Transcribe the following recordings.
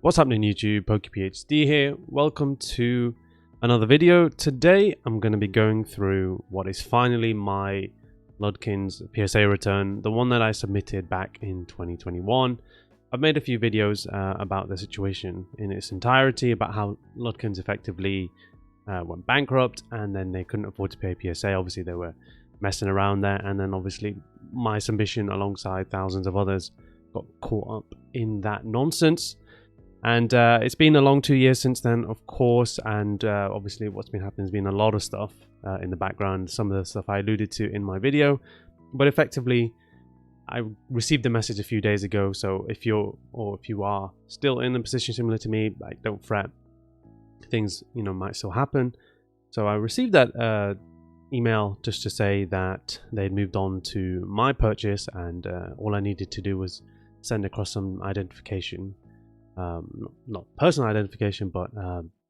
What's happening YouTube? PokePhD here. Welcome to another video. Today I'm going to be going through what is finally my Ludkins PSA return, the one that I submitted back in 2021. I've made a few videos about the situation in its entirety, about how Ludkins effectively went bankrupt and then they couldn't afford to pay PSA. Obviously they were messing around there, and then obviously my submission alongside thousands of others got caught up in that nonsense. And it's been a long 2 years since then, of course, and obviously what's been happening has been a lot of stuff in the background, some of the stuff I alluded to in my video. But effectively, I received a message a few days ago, so if you are still in a position similar to me, like, don't fret, things might still happen. So I received that email just to say that they'd moved on to my purchase, and all I needed to do was send across some identification. Not personal identification, but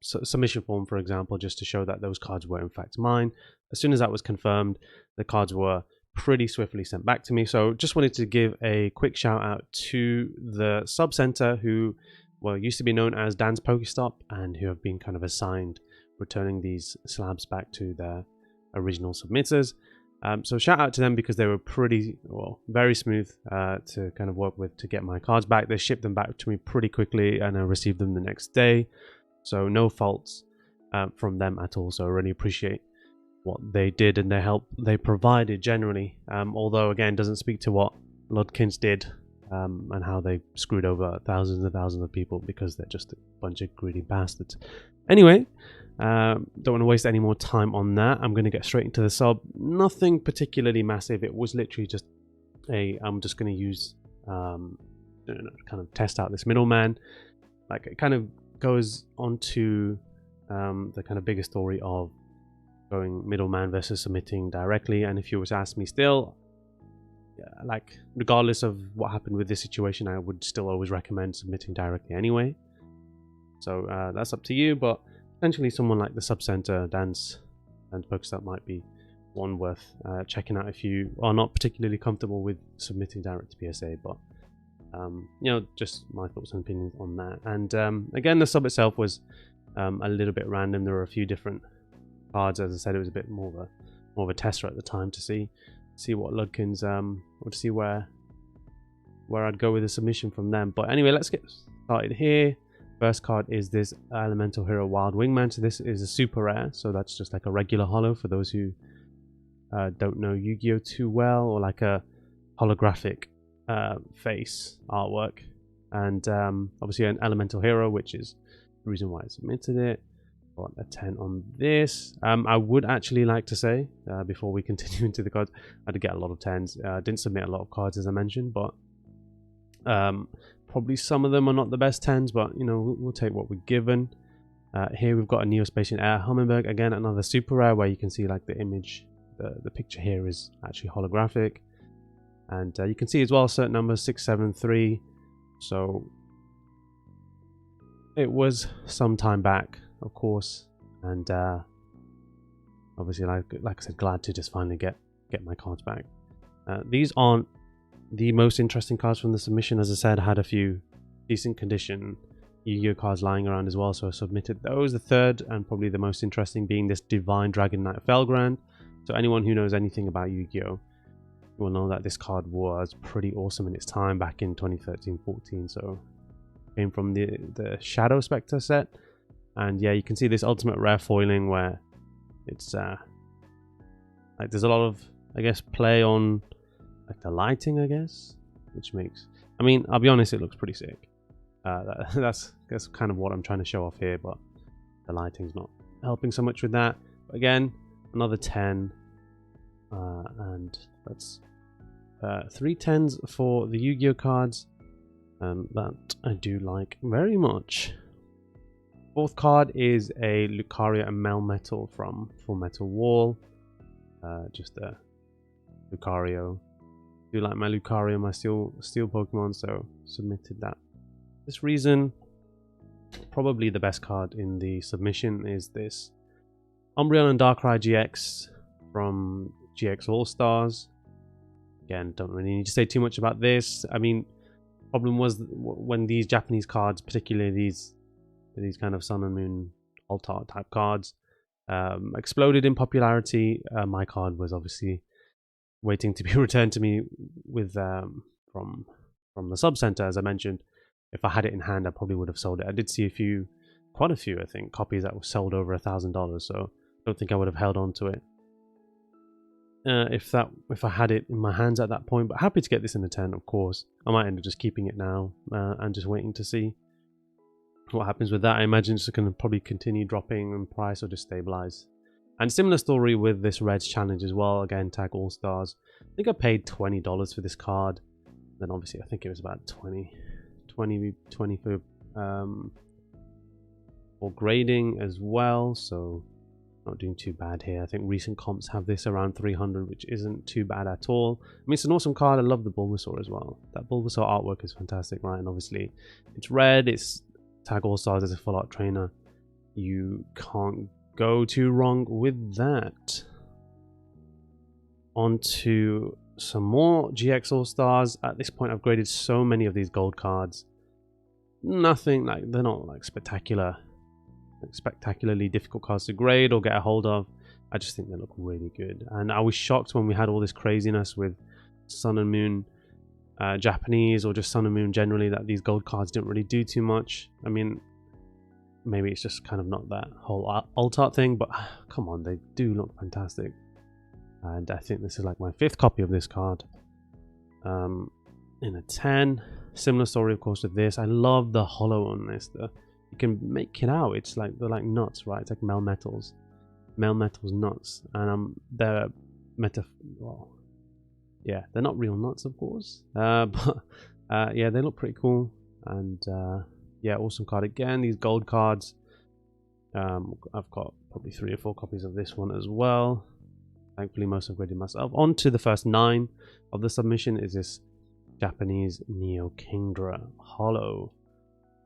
submission form, for example, just to show that those cards were in fact mine. As soon as that was confirmed, the cards were pretty swiftly sent back to me. So just wanted to give a quick shout out to the sub center, who used to be known as Dan's Pokestop, and who have been kind of assigned returning these slabs back to their original submitters. So shout out to them, because they were very smooth to kind of work with to get my cards back. They shipped them back to me pretty quickly, and I received them the next day. So no faults from them at all. So I really appreciate what they did and their help they provided generally. Although again, doesn't speak to what Ludkins did and how they screwed over thousands and thousands of people, because they're just a bunch of greedy bastards. Anyway. Don't want to waste any more time on that. I'm going to get straight into the sub. Nothing particularly massive. It was literally just I'm just going to use kind of test out this middleman. Like, it kind of goes onto the kind of bigger story of going middleman versus submitting directly. And if you were to ask me still, like, regardless of what happened with this situation, I would still always recommend submitting directly anyway. So that's up to you, but potentially someone like the sub center, Dan's Pokestop, might be one worth checking out if you are not particularly comfortable with submitting direct to PSA. But just my thoughts and opinions on that. And again, the sub itself was a little bit random. There were a few different cards. As I said, it was a bit more of a tester at the time to see what Ludkins or to see where I'd go with the submission from them. But anyway, let's get started here. First card is this Elemental Hero Wild Wingman. So this is a super rare, so that's just like a regular holo for those who don't know Yu-Gi-Oh too well, or like a holographic face artwork. And obviously an Elemental Hero, which is the reason why I submitted it. Got a 10 on this. I would actually like to say, before we continue into the cards, I did get a lot of 10s. Didn't submit a lot of cards, as I mentioned, but probably some of them are not the best 10s, but we'll take what we're given. Here we've got a Neospatian Air Hummingbird, again another super rare, where you can see like the image, the picture here is actually holographic, and you can see as well certain numbers 673. So it was some time back, of course, and obviously like I said, glad to just finally get my cards back. These aren't the most interesting cards from the submission. As I said, I had a few decent condition Yu-Gi-Oh cards lying around as well, so I submitted those. The third and probably the most interesting being this Divine Dragon Knight Felgrand. So anyone who knows anything about Yu-Gi-Oh will know that this card was pretty awesome in its time back in 2013-14. So came from the Shadow Spectre set, and yeah, you can see this ultimate rare foiling where it's like there's a lot of, I guess, play on like the lighting, I guess, which makes, I mean, I'll be honest, it looks pretty sick. That's kind of what I'm trying to show off here, but the lighting's not helping so much with that. But again, another 10, and that's 3 10s for the Yu-Gi-Oh cards, that I do like very much. Fourth card is a Lucario and Melmetal from Full Metal Wall. Just a Lucario. I do like my Lucario, my steel Pokemon, so submitted that. This reason, probably the best card in the submission is this Umbreon and Darkrai GX from GX All Stars. Again, don't really need to say too much about this. I mean, Problem was when these Japanese cards, particularly these kind of Sun and Moon alt-art type cards, exploded in popularity. My card was obviously waiting to be returned to me with from the sub center, as I mentioned. If I had it in hand, I probably would have sold it. I did see quite a few, I think, copies that were sold over $1,000. So I don't think I would have held on to it if I had it in my hands at that point. But happy to get this in a 10, of course. I might end up just keeping it now and just waiting to see what happens with that. I imagine it's going to probably continue dropping in price or just stabilize. And similar story with this Reds challenge as well. Again, tag All Stars. I think I paid $20 for this card. Then obviously I think it was about 20 for grading as well. So not doing too bad here. I think recent comps have this around 300, which isn't too bad at all. I mean, it's an awesome card. I love the Bulbasaur as well. That Bulbasaur artwork is fantastic, right? And obviously it's red. It's tag All Stars as a full art trainer. You can't go too wrong with that. On to some more GX All Stars. At this point, I've graded so many of these gold cards. Nothing like, they're not like spectacularly difficult cards to grade or get a hold of. I just think they look really good. And I was shocked when we had all this craziness with Sun and Moon Japanese, or just Sun and Moon generally, that these gold cards didn't really do too much. I mean, maybe it's just kind of not that whole alt art thing, but come on, they do look fantastic. And I think this is like my 5th copy of this card in a 10. Similar story, of course, with this. I love the hollow on this. You can make it out. It's like, they're like nuts, right? It's like Melmetal's nuts. And they're well, yeah, they're not real nuts, of course. But yeah, they look pretty cool. And yeah, awesome card again. These gold cards. I've got probably 3 or 4 copies of this one as well. Thankfully, most I've graded myself. On to the first 9 of the submission is this Japanese Neo Kingdra Hollow.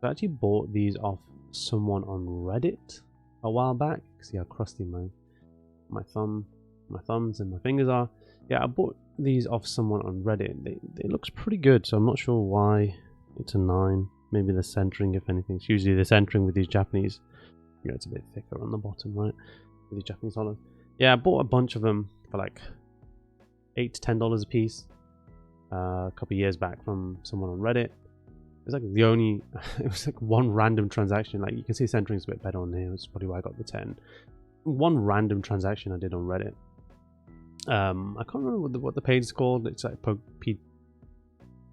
I actually bought these off someone on Reddit a while back. See how crusty my thumbs and my fingers are. Yeah, I bought these off someone on Reddit. They looks pretty good, so I'm not sure why it's a 9. Maybe the centering, if anything. It's usually the centering with these Japanese. You know, it's a bit thicker on the bottom, right? With these Japanese hollows. Yeah, I bought a bunch of them for like $8 to $10 a piece a couple of years back from someone on Reddit. It was like it was like one random transaction. Like, you can see centering's a bit better on here. That's probably why I got the 10. One random transaction I did on Reddit. I can't remember what the page is called. It's like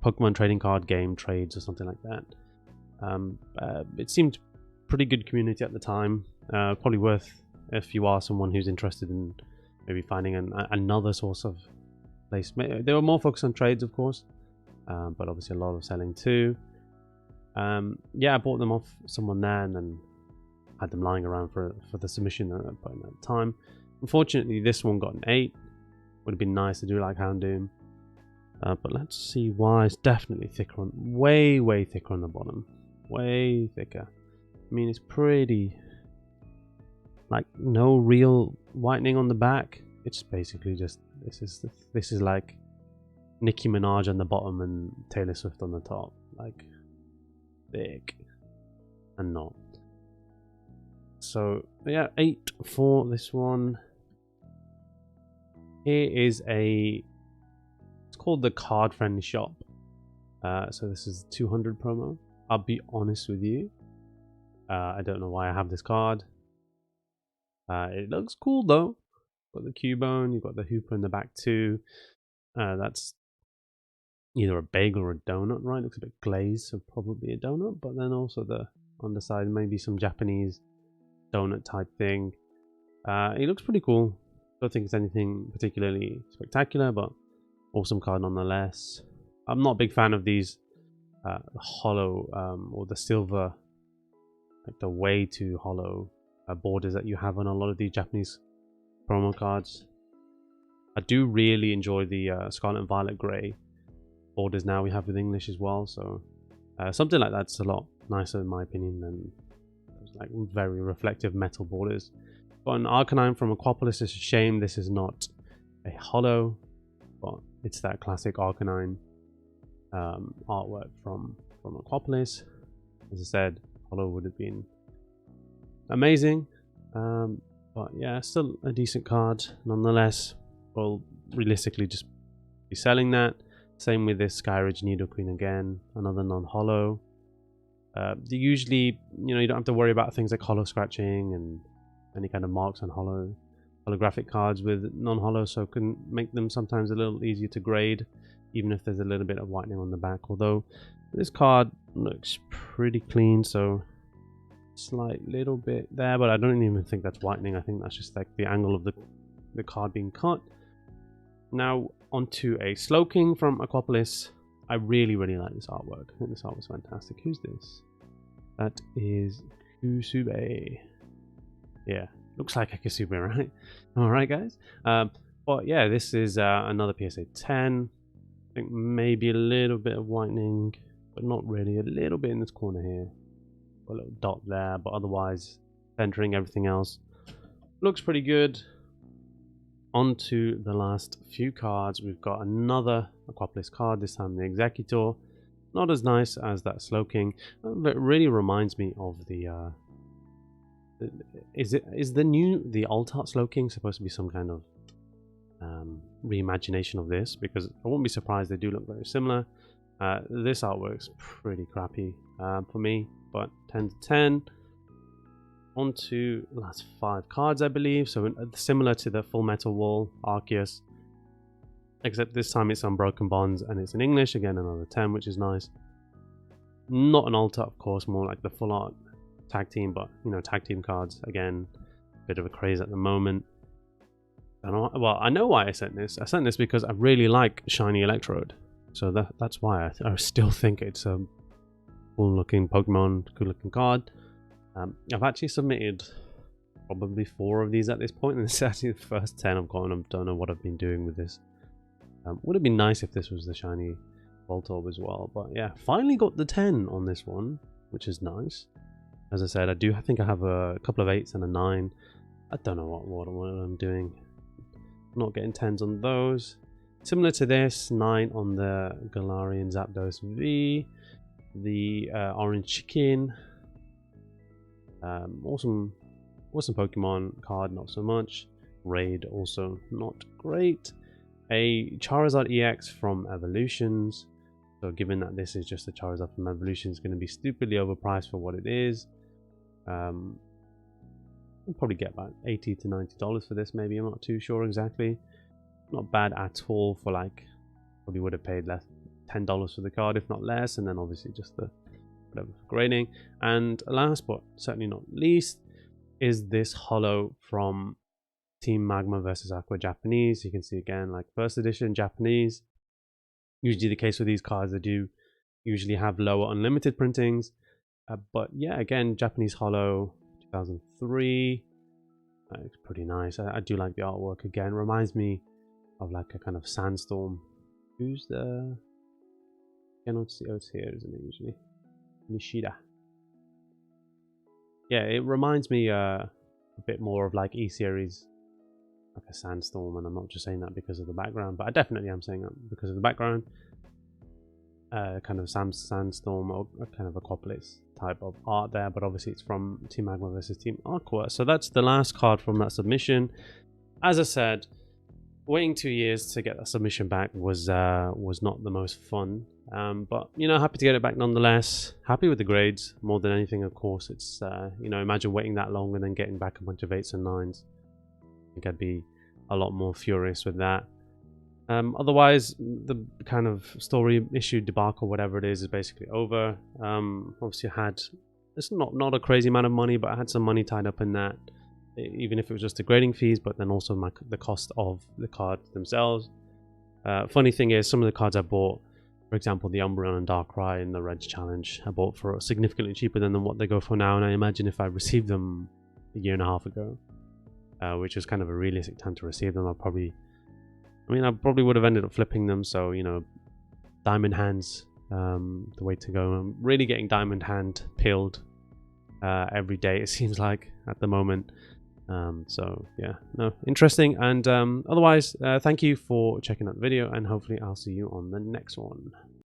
Pokemon trading card game trades or something like that. It seemed pretty good community at the time. Probably worth, if you are someone who's interested in maybe finding another source of place. They were more focused on trades, of course, but obviously a lot of selling too. Yeah, I bought them off someone there and then had them lying around for the submission at that time. Unfortunately, this one got an 8. Would have been nice to do like Houndoom. But let's see why. It's definitely thicker on, way thicker on the bottom. Way thicker. I mean, it's pretty, like, no real whitening on the back. It's basically just, this is like Nicki Minaj on the bottom and Taylor Swift on the top. Like, thick and not. So yeah, 8 for this one. Here is it's called the Card Friendly Shop. So this is 200 promo. I'll be honest with you, I don't know why I have this card. It looks cool though. Got the Cubone, you've got the Hooper in the back too. That's either a bagel or a donut, right? Looks a bit glazed, so probably a donut. But then also the underside, maybe some Japanese donut type thing. It looks pretty cool. Don't think it's anything particularly spectacular, but awesome card nonetheless. I'm not a big fan of these hollow or the silver, like the way too hollow borders that you have on a lot of these Japanese promo cards. I do really enjoy the Scarlet and Violet Grey borders now we have with English as well, so something like that's a lot nicer in my opinion than those like very reflective metal borders. Got an Arcanine from Aquapolis. It's a shame this is not a hollow, but it's that classic Arcanine artwork from Aquapolis. As I said, holo would have been amazing, but yeah, still a decent card nonetheless. We'll realistically just be selling that. Same with this Skyridge Needle Queen again, another non-holo. Usually, you know, you don't have to worry about things like holo scratching and any kind of marks on holographic cards with non-holo, so can make them sometimes a little easier to grade, even if there's a little bit of whitening on the back. Although this card looks pretty clean, so slight little bit there, but I don't even think that's whitening. I think that's just like the angle of the card being cut. Now onto a Slowking from Aquapolis. I really like this artwork. I think this art was fantastic. Who's this? That is Kusube. Yeah, looks like a Kusube, right? Alright guys. But yeah, this is another PSA 10. I think maybe a little bit of whitening, but not really. A little bit in this corner here. A little dot there, but otherwise centering everything else. Looks pretty good. On to the last few cards. We've got another Aquapolis card, this time the Executor. Not as nice as that Slowking, but it really reminds me of the is the alt art Slowking supposed to be some kind of reimagination of this? Because I wouldn't be surprised, they do look very similar. This artwork's pretty crappy for me, but 10 to 10. On to the last 5 cards, I believe. So similar to the Full Metal Wall Arceus, except this time it's Unbroken Bonds and it's in English. Again, another 10, which is nice. Not an alt art, of course, more like the full art tag team, but you know, tag team cards again, bit of a craze at the moment. Well, I know why I sent this. I sent this because I really like Shiny Electrode, so that's why I still think it's a cool-looking Pokemon, cool-looking card. I've actually submitted probably 4 of these at this point, and this is actually the first 10 I've gotten. I don't know what I've been doing with this. Would have been nice if this was the shiny Voltorb as well, but yeah, finally got the 10 on this one, which is nice. As I said, I think I have a couple of 8s and a 9. I don't know what I'm doing. I'm not getting 10s on those. Similar to this, 9 on the Galarian Zapdos V, the Orange Chicken. Awesome Pokemon card, not so much. Raid also not great. A Charizard EX from Evolutions. So given that this is just a Charizard from Evolutions, it's going to be stupidly overpriced for what it is. We'll probably get about $80 to $90 for this, maybe. I'm not too sure exactly. Not bad at all for like, probably would have paid less, $10 for the card, if not less, and then obviously just the whatever for grading. And last but certainly not least is this holo from Team Magma versus Aqua Japanese. You can see again, like first edition Japanese. Usually the case with these cards, they do usually have lower unlimited printings, but yeah, again, Japanese holo 2003. It's pretty nice. I do like the artwork. Again, reminds me of like a kind of sandstorm. Who's the... cannot see. Oh, it's here, isn't it? Usually Nishida. Yeah, it reminds me a bit more of like E-series, like a sandstorm, and I'm not just saying that because of the background, but I definitely am saying that because of the background. Kind of sandstorm or kind of Aquapolis type of art there, but obviously it's from Team Magma versus Team Aqua. So that's the last card from that submission. As I said, waiting 2 years to get that submission back was not the most fun, but you know, happy to get it back nonetheless. Happy with the grades more than anything, of course. It's you know, imagine waiting that long and then getting back a bunch of 8s and 9s. I think I'd be a lot more furious with that. Otherwise, the kind of story issue debacle, whatever it is basically over. Obviously I had, it's not a crazy amount of money, but I had some money tied up in that, even if it was just the grading fees, but then also the cost of the cards themselves. Funny thing is, some of the cards I bought, for example, the Umbreon and Darkrai in the Reds Challenge, I bought for significantly cheaper than what they go for now, and I imagine if I received them a year and a half ago, which was kind of a realistic time to receive them, I probably would have ended up flipping them. So, you know, Diamond Hands, the way to go. I'm really getting Diamond Hand pilled every day, it seems like, at the moment. So, yeah, no, interesting. And otherwise, thank you for checking out the video, and hopefully I'll see you on the next one.